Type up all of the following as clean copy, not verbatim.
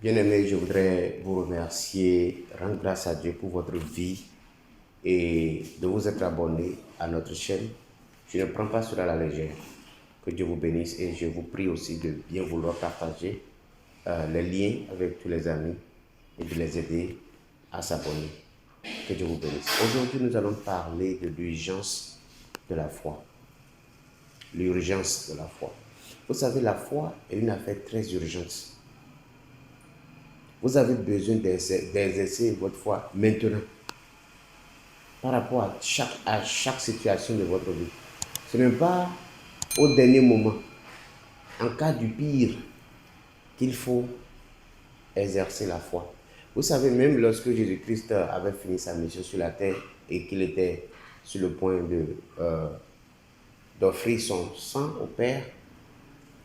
Bien-aimés, je voudrais vous remercier, rendre grâce à Dieu pour votre vie et de vous être abonné à notre chaîne. Je ne prends pas cela à la légère. Que Dieu vous bénisse et je vous prie aussi de bien vouloir partager les liens avec tous les amis et de les aider à s'abonner. Que Dieu vous bénisse. Aujourd'hui, nous allons parler de l'urgence de la foi. L'urgence de la foi. Vous savez, la foi est une affaire très urgente. Vous avez besoin d'exercer votre foi maintenant par rapport à chaque situation de votre vie. Ce n'est pas au dernier moment, en cas du pire, qu'il faut exercer la foi. Vous savez, même lorsque Jésus-Christ avait fini sa mission sur la terre et qu'il était sur le point d'offrir son sang au Père,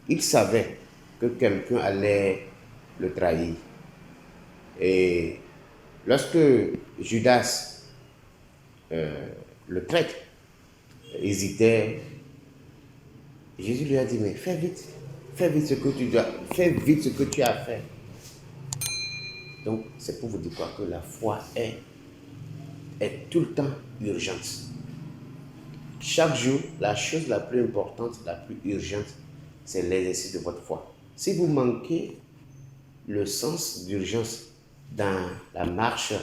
il savait que quelqu'un allait le trahir. Et lorsque Judas, le prêtre, hésitait, Jésus lui a dit, mais fais vite ce que tu dois, fais vite ce que tu as à faire. Donc, c'est pour vous dire quoi, que la foi est tout le temps urgente. Chaque jour, la chose la plus importante, la plus urgente, c'est l'exercice de votre foi. Si vous manquez le sens d'urgence dans la marche,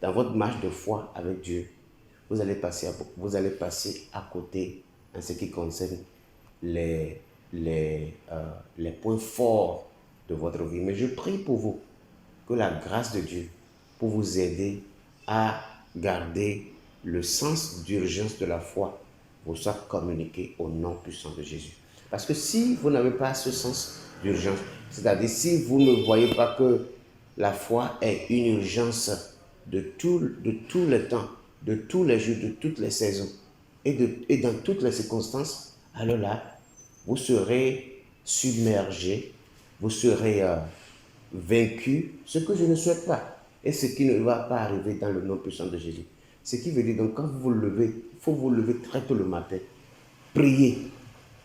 dans votre marche de foi avec Dieu, vous allez passer à côté en ce qui concerne les points forts de votre vie. Mais je prie pour vous que la grâce de Dieu pour vous aider à garder le sens d'urgence de la foi vous soit communiqué au nom puissant de Jésus. Parce que si vous n'avez pas ce sens d'urgence, c'est-à-dire si vous ne voyez pas que la foi est une urgence de tous les temps, de tous les jours, de toutes les saisons et dans toutes les circonstances, alors là, vous serez submergé, vous serez vaincu, ce que je ne souhaite pas et ce qui ne va pas arriver dans le nom puissant de Jésus. Ce qui veut dire, donc, quand vous vous levez, il faut vous lever très tôt le matin, prier,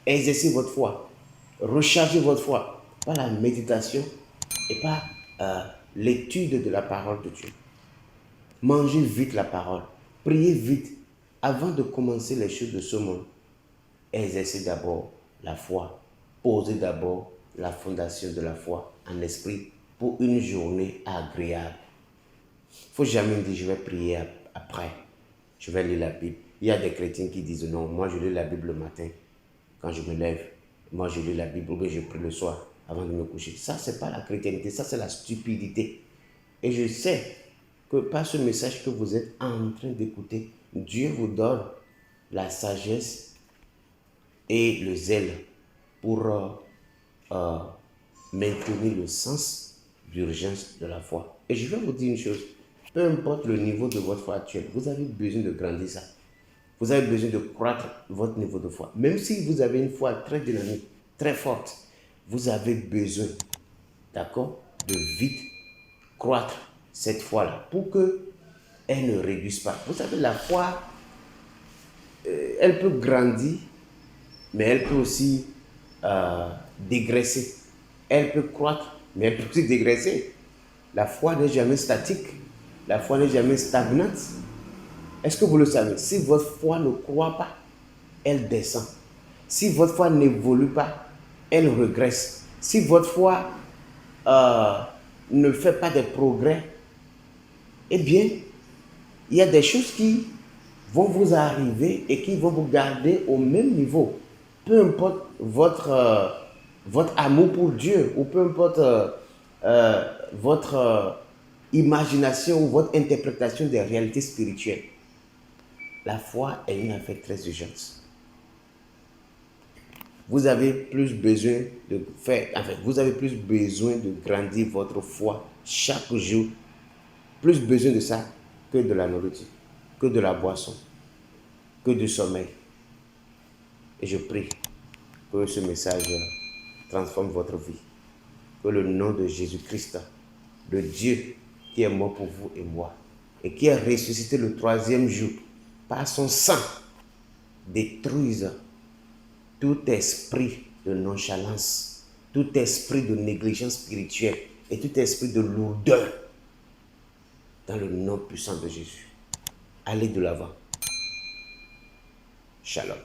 exercer votre foi, recharger votre foi par la méditation et par l'étude de la parole de Dieu. Mangez vite la parole, priez vite avant de commencer les choses de ce monde. Exercez d'abord la foi, posez d'abord la fondation de la foi en esprit pour une journée agréable. Il ne faut jamais dire je vais prier après, je vais lire la Bible. Il y a des chrétiens qui disent non, moi je lis la Bible le matin quand je me lève. Moi je lis la Bible ou bien je prie le soir avant de me coucher. Ça, ce n'est pas la chrétienté, ça c'est la stupidité. Et je sais que par ce message que vous êtes en train d'écouter, Dieu vous donne la sagesse et le zèle pour maintenir le sens d'urgence de la foi. Et je vais vous dire une chose, peu importe le niveau de votre foi actuelle, vous avez besoin de grandir ça. Vous avez besoin de croître votre niveau de foi. Même si vous avez une foi très dynamique, très forte, vous avez besoin, d'accord, de vite croître cette foi-là pour qu'elle ne réduise pas. Vous savez, la foi, elle peut grandir, mais elle peut aussi dégraisser. Elle peut croître, mais elle peut aussi dégraisser. La foi n'est jamais statique. La foi n'est jamais stagnante. Est-ce que vous le savez? Si votre foi ne croît pas, elle descend. Si votre foi n'évolue pas, elle régresse. Si votre foi ne fait pas de progrès, eh bien, il y a des choses qui vont vous arriver et qui vont vous garder au même niveau. Peu importe votre amour pour Dieu ou peu importe votre imagination ou votre interprétation des réalités spirituelles. La foi est une affaire très urgente. Vous avez plus besoin vous avez plus besoin de grandir votre foi chaque jour. Plus besoin de ça que de la nourriture, que de la boisson, que du sommeil. Et je prie que ce message transforme votre vie. Que le nom de Jésus-Christ, le Dieu qui est mort pour vous et moi, et qui est ressuscité le 3e jour, par son sang, détruise tout esprit de nonchalance, tout esprit de négligence spirituelle et tout esprit de lourdeur dans le nom puissant de Jésus. Allez de l'avant. Shalom.